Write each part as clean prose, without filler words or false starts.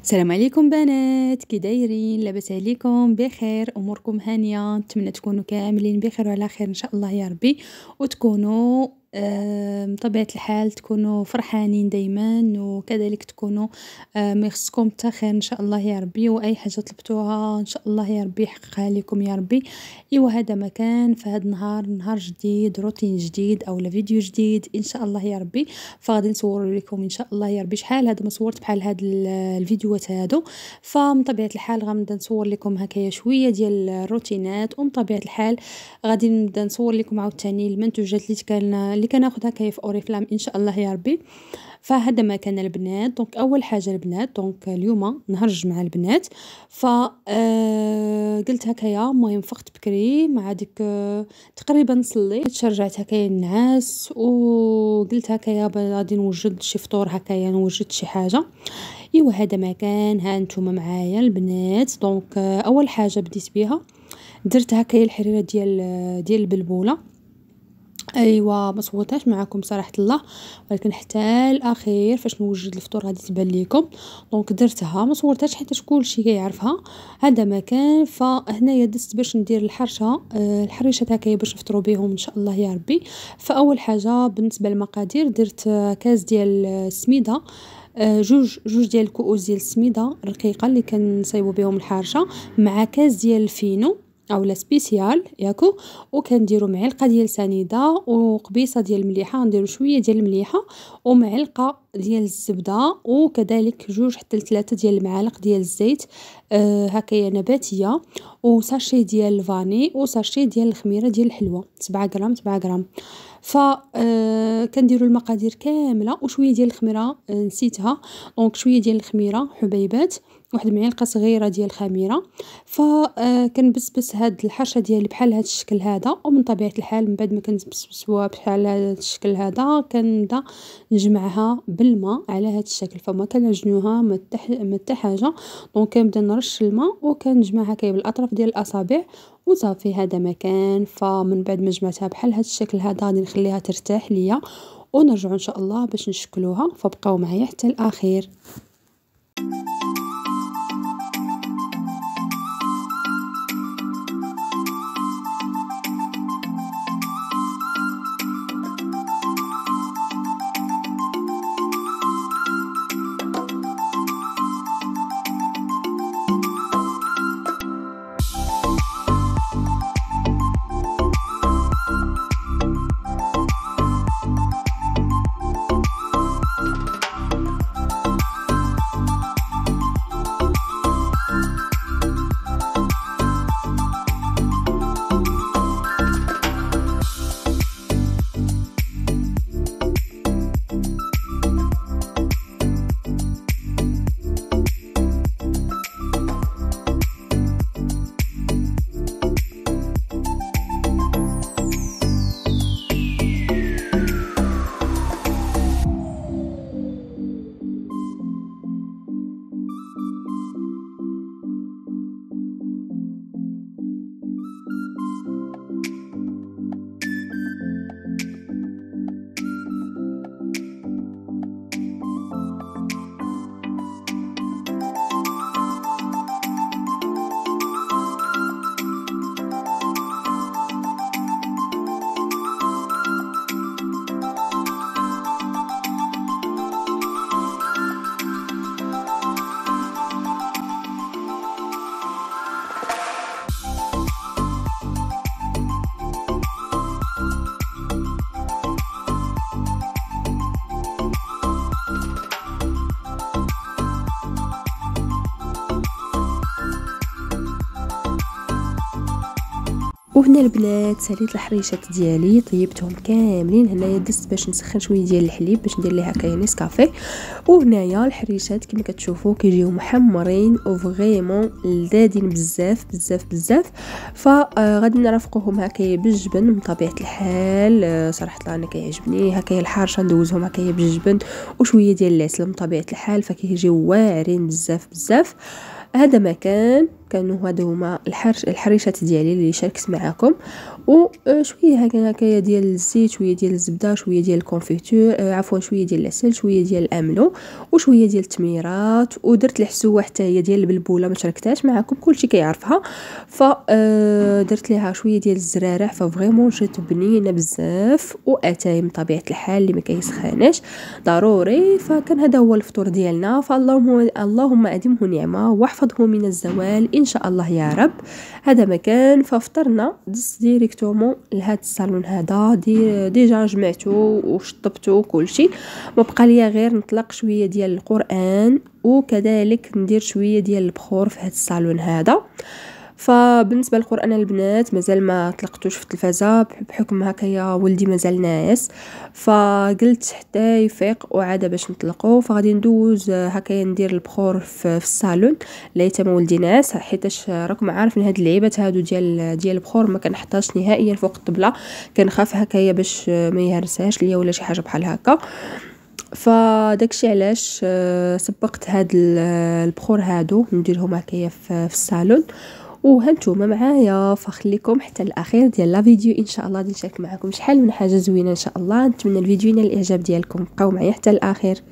السلام عليكم بنات، كي دايرين؟ لاباس عليكم؟ بخير؟ اموركم هانيه؟ نتمنى تكونوا كاملين بخير وعلى خير ان شاء الله يا ربي، وتكونوا بطبيعه الحال تكونوا فرحانين دائما، وكذلك تكونوا ما يخصكم حتى خير ان شاء الله يا ربي، واي حاجه طلبتوها ان شاء الله يا ربي يحققها لكم يا ربي. ايوا هذا مكان فهاد نهار جديد، روتين جديد اولا فيديو جديد ان شاء الله يا ربي. فغادي نصور لكم ان شاء الله يا ربي. شحال هذا ما صورت بحال هاد الفيديوهات هادو، فمن طبيعه الحال غنبدا نصور لكم هكايا شويه ديال الروتينات، ومن طبيعه الحال غادي نبدا نصور لكم عاوتاني المنتوجات اللي كناخذ هكايا في اوريفلام ان شاء الله يا ربي. فهذا ما كان البنات. دونك اول حاجه البنات، دونك اليوم نهار الجمعه البنات، ف قلت هكايا المهم فقت بكري مع ديك تقريبا صليت، تشرجعت هكايا النعاس، وقلت هكايا غادي نوجد شي فطور، هكايا نوجد شي حاجه. ايوا هذا ما كان. ها نتوما معايا البنات. دونك اول حاجه بديت بها درت هكايا الحريره ديال البلبوله. ايوا ما صورتهاش معكم صراحه الله، ولكن حتى الاخير فاش نوجد الفطور غادي تبان لكم. دونك درتها ما صورتهاش حيت كلشي كيعرفها. هذا ما كان. فهنايا دزت باش ندير الحريشات هكايا باش نفطروا بهم ان شاء الله يا ربي. فاول حاجه بالنسبه للمقادير درت كاس ديال السميده، جوج ديال الكؤوس ديال السميده رقيقه اللي كنصايبوا بهم الحارشه، مع كاس ديال الفينو اولا سبيسيال ياكو، وكنديروا معلقه ديال سنيده وقبيصه ديال المليحه، نديروا شويه ديال المليحه ومعلقه ديال الزبده، وكذلك 2 حتى 3 ديال المعالق ديال الزيت هكايا نباتيه، وساشي ديال الفاني، وساشي ديال الخميره ديال الحلوه 7 غرام 7 غرام. ف كنديروا المقادير كامله، وشويه ديال الخميره نسيتها، دونك شويه ديال الخميره حبيبات، واحد المعلقه صغيره ديال الخميره. كنبسبس هاد الحرشه ديالي بحال هاد الشكل هذا، ومن طبيعه الحال من بعد ما كنبسبسوها بحال هاد الشكل هذا كنبدا نجمعها بالماء على هاد الشكل، فما كنعجنوها ما حتى حاجه. دونك كنبدا نرش الماء وكنجمعها كاي بالاطراف ديال الاصابع وصافي. هذا مكان. فمن بعد ما جمعتها بحال هاد الشكل هذا غادي نخليها ترتاح ليا، ونرجعوا ان شاء الله باش نشكلوها. فبقاو معايا حتى الاخير. وهنا البنات ساليت الحريشات ديالي، طيبتهم كاملين. هنايا دزت باش نسخن شويه ديال الحليب باش ندير ليها هكايا نسكافيه. وهنايا الحريشات كما كتشوفوا كيجيو محمرين وفريمون لذاذين بزاف بزاف بزاف. فغادي نرافقوهم هكايا بالجبن من طبيعه الحال. صراحه الله انا كيعجبني هكايا الحارشه، ندوزهم هكايا بالجبن وشويه ديال العسل من طبيعه الحال، فكيجيو واعرين بزاف بزاف. هذا ما كانوا هادو هما الحريشات ديالي اللي شاركت معكم. وشويه هكايا ديال الزيت، شويه ديال الزبده، شويه ديال الكونفيتور، عفوا شويه ديال العسل، شويه ديال الاملو، وشويه ديال التميرات، ودرت الحسوه حتى هي ديال البلبوله ما تركتهاش معكم، كلشي كيعرفها. درت ليها شويه ديال الزرارع، ففريمون جات بنينه بزاف. واتاي بطبيعه الحال اللي ما كيسخاناش ضروري. فكان هذا هو الفطور ديالنا. اللهم ادمه نعمه واحفظه من الزوال ان شاء الله يا رب. هذا مكان. ففطرنا دز ديريكتومون لهذا الصالون هذا، ديجا جمعته وشطبته كلشي. ما بقى ليا غير نطلق شويه ديال القران، وكذلك ندير شويه ديال البخور في هذا الصالون هذا. فبالنسبه للقران البنات مازال ما طلقتوش في التلفازه بحكم هكايا ولدي مازال ناعس، فقلت حتى يفيق وعاد باش نطلقوا. فغادي ندوز هكايا ندير البخور في الصالون ليتما ولدي ناعس، حيتاش راكم عارفين هاد اللعيبات هادو ديال البخور ما كنحطهاش نهائيا فوق الطبله، كنخاف هكايا باش ما يهرسهاش ليا ولا شي حاجه بحال هكا. فداكشي علاش سبقت هاد البخور هادو نديرهم هكايا في الصالون. وهانتوما معايا، فخليكم حتى الاخير ديال لا فيديو ان شاء الله غادي نشارك معكم شحال من حاجه زوينه ان شاء الله. نتمنى الفيديو ينال الاعجاب ديالكم، بقاو معايا حتى الاخير.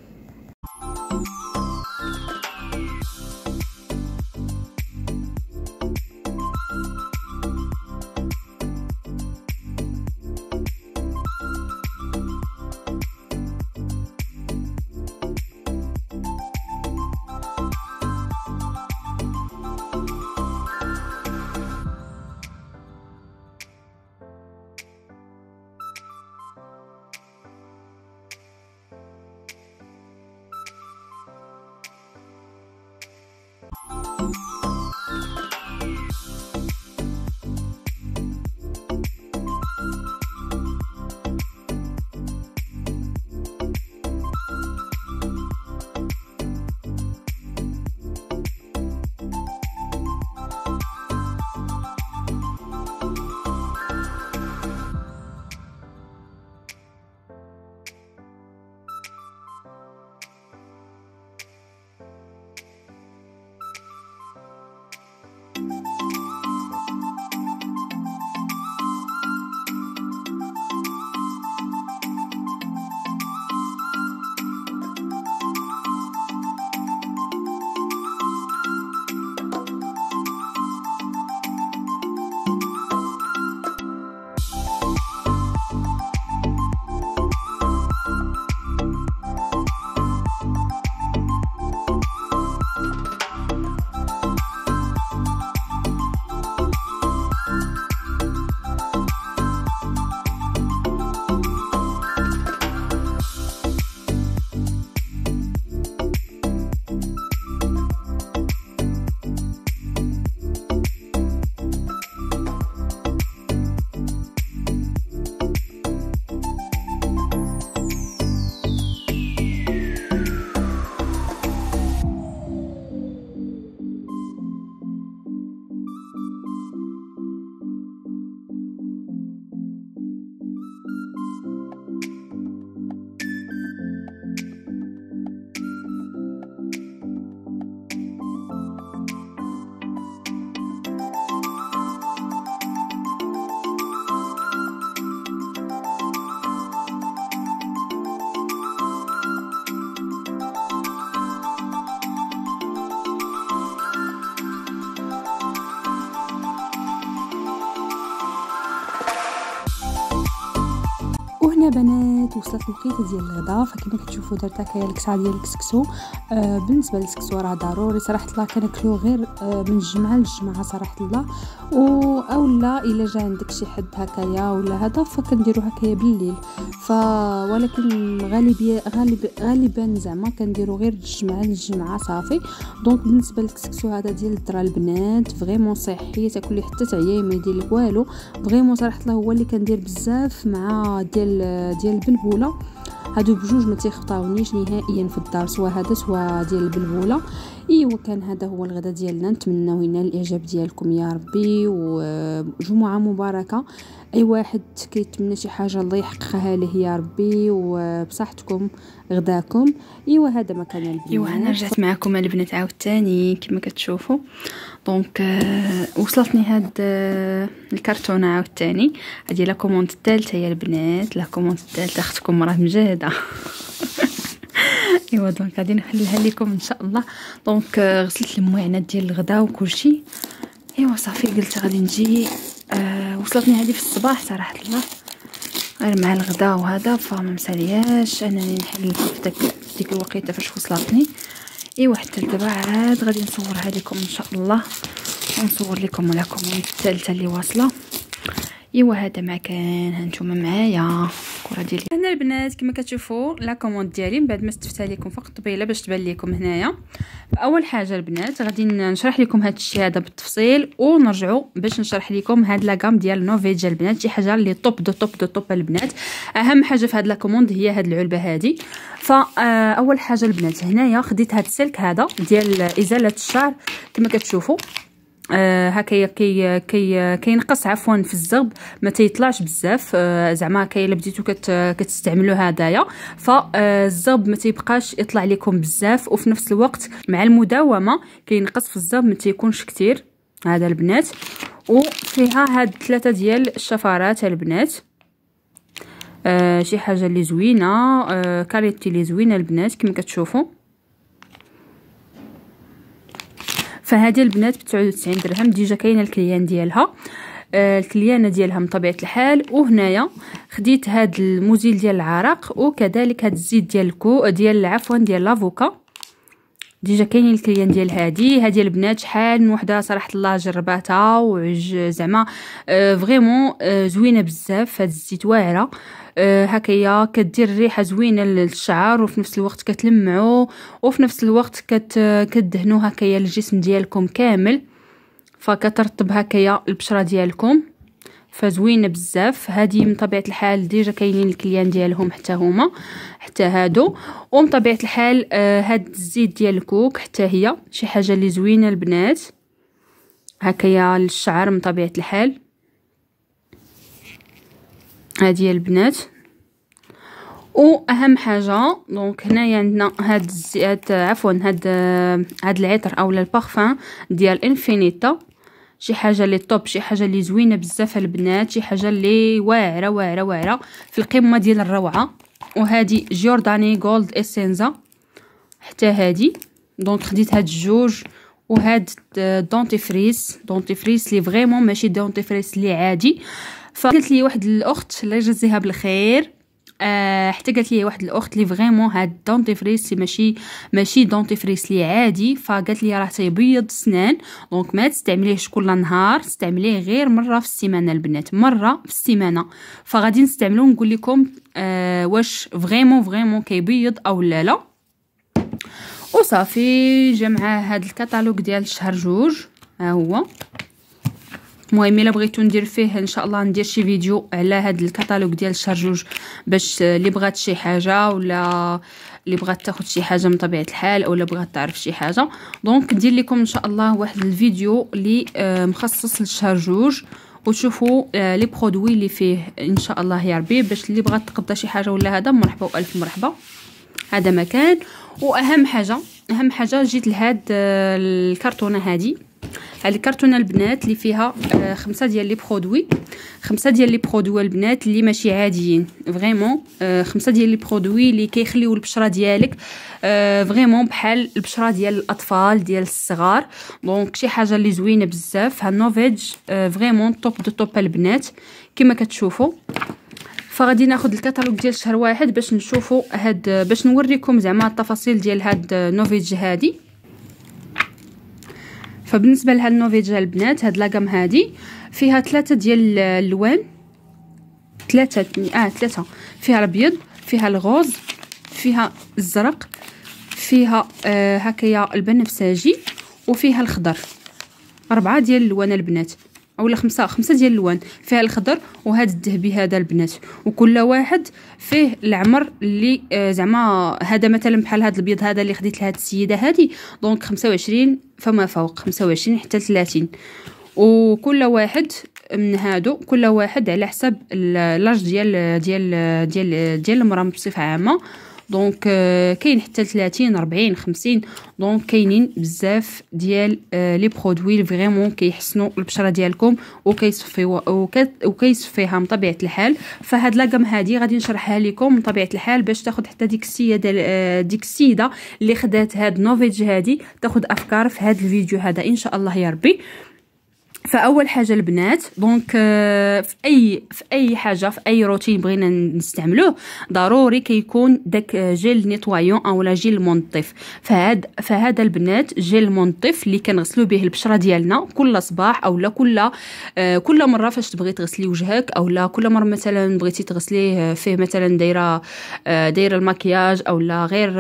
وهنا بنات وصلت الوقيته ديال الغدا. فكما كتشوفوا درت هكايا الكسعه ديال الكسكسو. بالنسبه للكسكسو راه ضروري صراحه الله كناكلو غير من الجمعه للجمعه صراحه الله، اولا الا جا عندك شي حد هكايا ولا هذا فكنديرو هكايا بالليل. ولكن غالبا زعما كنديرو غير الجمعه للجمعه صافي. دونك بالنسبه للكسكسو هذا ديال الدرا البنات فريمون صحي، تاكلي حتى تعياي ما يدير لك والو. فريمون صراحه الله هو اللي كندير بزاف مع ديال البلبوله. هادو بجوج ما تيخطاونيش نهائيا في الدار، سواء هذا سواء ديال البلبوله. ايوا كان هذا هو الغداء ديالنا، نتمنوا ينال الاعجاب ديالكم يا ربي، وجمعه مباركه. اي واحد كيتمنى شي حاجه الله يحققها له يا ربي، وبصحتكم غداكم. ايوا هذا ما كان البنات. ايوا انا رجعت معكم البنات عاوتاني كما كتشوفوا. دونك وصلتني هاد الكرتونه عاوتاني، هذه لا كوموند الثالثه يا البنات، لا كوموند الثالثه، اختكم راه مجاهده. ايوا دونك غادي نخليها لكم ان شاء الله. دونك غسلت المواعنات ديال الغداء وكلشي. ايوا صافي قلت غادي نجي. وصلتني هذه في الصباح صراحه الله، غير مع الغداء وهذا، فما مسالياش انني نحل في ديك الوقيته فاش وصلتني. ايوا حتى دابا عاد غادي نصورها لكم ان شاء الله، ونصور لكم لكم الثالثه اللي واصله. ايوا هذا ما كان، هانتوما معايا الكره ديالي هنا البنات كما كتشوفوا لا كوموند ديالي من بعد ما استفتها لكم فوق الطبيله باش تبان لكم هنايا. اول حاجه البنات غادي نشرح لكم هذا الشيء هذا بالتفصيل، ونرجعوا باش نشرح لكم هاد لاكام ديال نوفيج البنات، شي حاجه اللي توب دو توب دو توب البنات. اهم حاجه في هاد لا كوموند هي هاد العلبه هذه. فاول حاجه البنات هنايا خديت هاد السلك هذا ديال ازاله الشعر كما كتشوفوا. هكايا كينقص عفوا في الزغب، ما تيطلعش بزاف. زعما هكايا الا بديتو كتستعملوا هدايا، فالزغب ما تيبقاش يطلع لكم بزاف، وفي نفس الوقت مع المداومه كينقص في الزغب ما تيكونش كتير هذا البنات. وفيها هاد 3 ديال الشفرات البنات، شي حاجه اللي زوينه، كاليتي اللي زوينه البنات كما كتشوفوا. فهذه البنات ب99 درهم، ديجا كاينه الكليان ديالها، الكليانه ديالها من طبيعه الحال. وهنايا خديت هاد المزيل ديال العرق، وكذلك هاد الزيت ديال عفوا ديال لافوكا، ديجا كاينين الكليان ديال هذه البنات. شحال من وحده صراحه الله جرباتها زعما فريمون زوينه بزاف. هاد الزيت واعره، هكايا كدير ريحه زوينه للشعر، وفي نفس الوقت كتلمعوا، وفي نفس الوقت كدهنوا هكايا الجسم ديالكم كامل، فكترطب هكايا البشره ديالكم، فزوينه بزاف. هذه من طبيعه الحال ديجا كاينين الكليان ديالهم حتى هما، حتى هادو. ومن طبيعه الحال هاد الزيت ديال الكوك حتى هي شي حاجه اللي زوينه البنات، هكايا للشعر من طبيعه الحال. هذه البنات. واهم حاجه دونك هنايا عندنا هاد الزيت عفوا هاد العطر اولا البارفان ديال انفينيتا، شي حاجه اللي طوب، شي حاجه اللي زوينه بزاف البنات، شي حاجه اللي واعره واعره واعره في القمه ديال الروعه. وهذه جورداني جولد اسينزا حتى هذه. دونك خديت هاد الجوج، وهاد دونتيفريس لي فريمون ماشي دونتيفريس لي عادي. فقالت لي واحد الاخت الله يجزيها بالخير، حتى قالت لي واحد الاخت لي فريمون هاد دونتيفريس ماشي دونتيفريس لي عادي، فقالت لي راه تيبيض السنان، دونك ما تستعمليهش كل نهار، استعمليه غير مره في السيمانه البنات، مره في السيمانه. فغادي نستعملو نقول لكم واش فريمون كيبيض او لا. وصافي جا مع هاد الكتالوج ديال الشهر جوج، ها هو. المهم الا بغيتو ندير فيه ان شاء الله ندير شي فيديو على هاد الكتالوج ديال الشهر جوج، باش اللي بغات شي حاجه ولا اللي بغات تاخذ شي حاجه من طبيعه الحال، اولا بغات تعرف شي حاجه، دونك ندير لكم ان شاء الله واحد الفيديو اللي مخصص للشهر جوج، وتشوفوا لي برودوي اللي فيه ان شاء الله يا ربي، باش اللي بغات تقضى شي حاجه ولا هذا مرحبا والف مرحبا. هذا مكان. واهم حاجه جيت لهاد الكرتونه هذه الكرتونه البنات اللي فيها 5 ديال لي برودوي البنات اللي ماشي عاديين فريمون، 5 ديال لي برودوي اللي كيخليو البشره ديالك فريمون بحال البشره ديال الاطفال ديال الصغار. دونك شي حاجه اللي زوينه بزاف. هالنوفيج فريمون توب دو توب البنات كما كتشوفوا. فغادي ناخذ الكتالوج ديال شهر واحد باش نشوفوا باش نوريكم زعما التفاصيل ديال هاد نوفيج هادي. فبالنسبه لهاد النوفيج البنات، هاد لاكام هادي فيها 3 ديال الالوان، 3 فيها الابيض، فيها الغوز، فيها الزرق، فيها هكايا البنفسجي، وفيها الخضر. 4 ديال الالوان البنات. اولا خمسه ديال الالوان، فيها الخضر وهذا الذهبي هذا البنات، وكل واحد فيه العمر اللي زعما هذا مثلا بحال هذا الابيض هذا اللي خديت لهاد السيده هذه دونك 25 فما فوق، 25 حتى 30. وكل واحد من هادو كل واحد على حسب لاج ديال المراه بصفه عامه. دونك كاين حتى 30 40 50. دونك كاينين بزاف ديال لي برودوي فريمون كيحسنوا البشره ديالكم وكيصفيها من طبيعه الحال. فهاد لاكام هادي غادي نشرحها لكم من طبيعه الحال باش تاخذ حتى ديك السيده اللي خدات هاد نوفيج هادي تاخذ افكار في هاد الفيديو هذا ان شاء الله يا ربي. فاول حاجه البنات دونك في اي حاجه في اي روتين بغينا نستعملوه ضروري كيكون داك جيل نيتوايون اولا جيل منظف. فهذا البنات جيل منظف اللي كنغسلوا به البشره ديالنا كل صباح اولا كل مره فاش تبغي تغسلي وجهك اولا كل مره مثلا بغيتي تغسليه فيه مثلا دايره المكياج اولا غير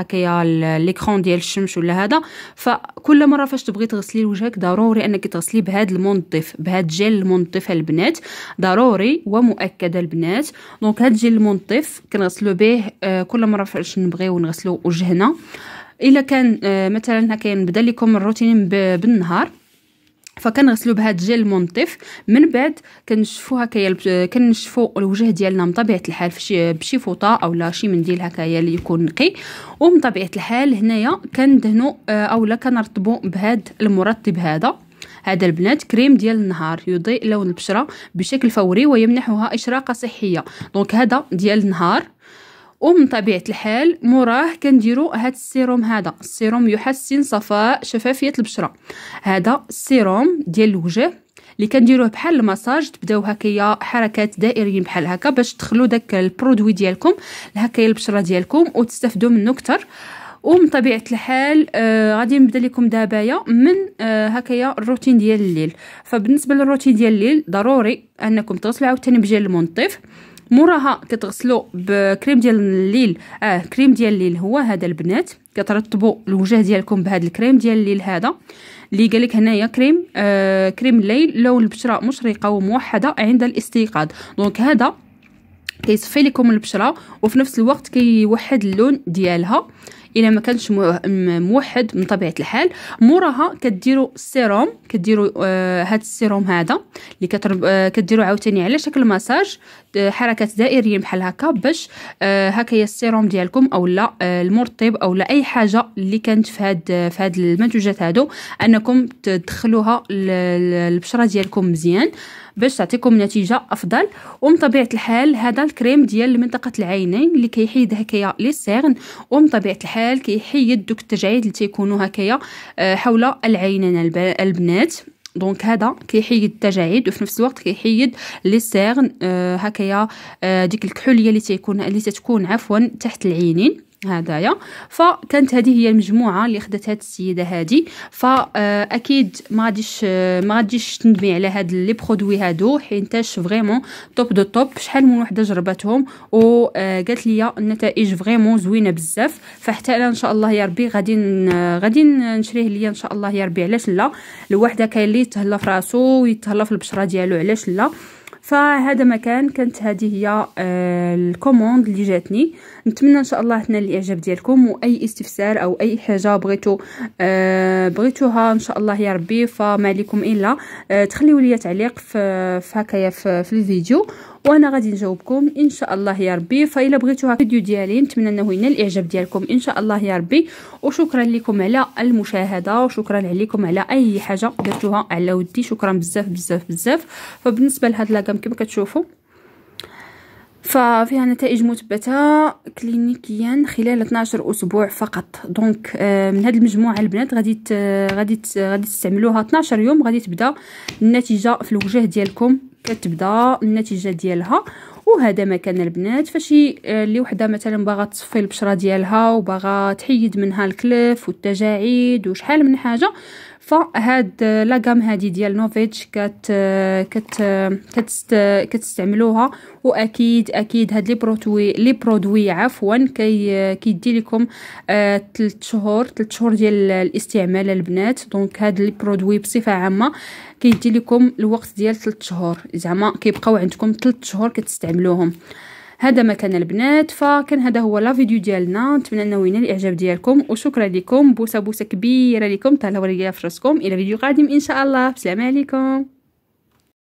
هكايا ليكرون ديال الشمس ولا هذا. فكل مره فاش تبغي تغسلي وجهك ضروري انك تغسلي بهذا المنظف بهذا الجيل المنظف البنات ضروري ومؤكد البنات. دونك هذا الجيل المنظف كنغسلوا به كل مره فاش نبغيو نغسلوا وجهنا. الا كان مثلا هكا نبدا لكم الروتين بالنهار فكنغسلوا بهذا الجيل المنظف، من بعد كنشفوا هكايا كنشفوا الوجه ديالنا من طبيعه الحال بشي فوطه اولا شي منديل هكايا اللي يكون نقي. ومن طبيعه الحال هنايا كندهنوا اولا كنرطبوا بهذا المرطب هذا البنات كريم ديال النهار يضيء لون البشره بشكل فوري ويمنحها اشراقه صحيه. دونك هذا ديال النهار. ومن طبيعه الحال موراه كنديروا هذا السيروم، هذا السيروم يحسن صفاء شفافيه البشره. هذا السيروم ديال الوجه اللي كنديروه بحال المساج، تبداو هكايا حركات دائريين بحال هكا باش تدخلوا داك البرودوي ديالكم لهكايا البشره ديالكم وتستافدوا منه اكثر. ومن طبيعه الحال غادي نبدا لكم دابايا من هكايا الروتين ديال الليل. فبالنسبه للروتين ديال الليل ضروري انكم تغسلوا عاوتاني بجيل المنظف، موراها كتغسلوا بكريم ديال الليل. كريم ديال الليل هو هذا البنات، كترطبوا الوجه ديالكم بهذا الكريم ديال الليل هذا اللي قالك هنايا كريم الليل لون البشره مشرقه وموحده عند الاستيقاظ. دونك هذا كيصفي لكم البشره وفي نفس الوقت كيوحد اللون ديالها الا ما كانش موحد من طبيعه الحال. موراها كديروا السيروم، كديروا هذا السيروم هذا اللي كديروا عاوتاني على شكل مساج حركات دائريه بحال هكا باش هكايا السيروم ديالكم اولا المرطب اولا اي حاجه اللي كانت في هاد المنتوجات هادو انكم تدخلوها البشره ديالكم مزيان باش تعطيكم نتيجه افضل. ومن طبيعه الحال هذا الكريم ديال منطقه العينين اللي كيحيد هكايا لي سيغن، ومن طبيعه الحال كيحيد دوك التجاعيد اللي تيكونوا هكايا حول العينين البنات. دونك هذا كيحيد التجاعيد وفي نفس الوقت كيحيد لي سيغن هكايا ديك الكحوليه اللي تتكون عفوا تحت العينين هدايا. فكانت هذه هي المجموعه اللي خدات هاد السيده هذه. فاكيد ما غاديش تندمي على هاد لي برودوي هادو حيتاش فريمون توب دو توب. شحال من وحده جربتهم وقالت لي النتائج فريمون زوينه بزاف. فحتى انا ان شاء الله يا ربي غادي نشريه ليا ان شاء الله يا ربي. علاش لا؟ الوحده كاين اللي يتهلا في راسو ويتهلا في البشره ديالو، علاش لا؟ فهذا مكان كانت هذه هي الكوموند اللي جاتني. نتمنى ان شاء الله تنال الاعجاب ديالكم، واي استفسار او اي حاجه بغيتوها ان شاء الله يا ربي فما عليكم الا تخليوا لي تعليق في هكايا في الفيديو وانا غادي نجاوبكم ان شاء الله يا ربي. فاذا بغيتوها الفيديو ديالي نتمنى انه ينال الاعجاب ديالكم ان شاء الله يا ربي. وشكرا لكم على المشاهده وشكرا عليكم على اي حاجه درتوها على ودي. شكرا بزاف بزاف بزاف. فبالنسبه لهاد لاكام كما كتشوفوا ففيها نتائج مثبته كلينيكيا خلال 12 اسبوع فقط. دونك من هذه المجموعه البنات غادي تستعملوها 12 يوم غادي تبدا النتيجه في الوجه ديالكم، كتبدا النتيجه ديالها. وهذا مكان البنات فشي اللي وحده مثلا باغا تصفي البشره ديالها وباغا تحيد منها الكلف والتجاعيد وشحال من حاجه، فهاد لاغام هادي ديال نوفيتش كتستعملوها. واكيد هاد لي برودوي عفوا كيدي لكم 3 شهور ديال الاستعمال البنات. دونك هاد لي برودوي بصفه عامه كيدي لكم الوقت ديال 3 شهور، زعما كيبقاو عندكم 3 شهور كتستعملوهم. هذا مكان البنات. فكان هذا هو لا فيديو ديالنا، نتمنى انه ينال الاعجاب ديالكم وشكرا لكم. بوسه كبيره لكم، تهلاو ليا في راسكم. الى فيديو قادم ان شاء الله. السلام عليكم.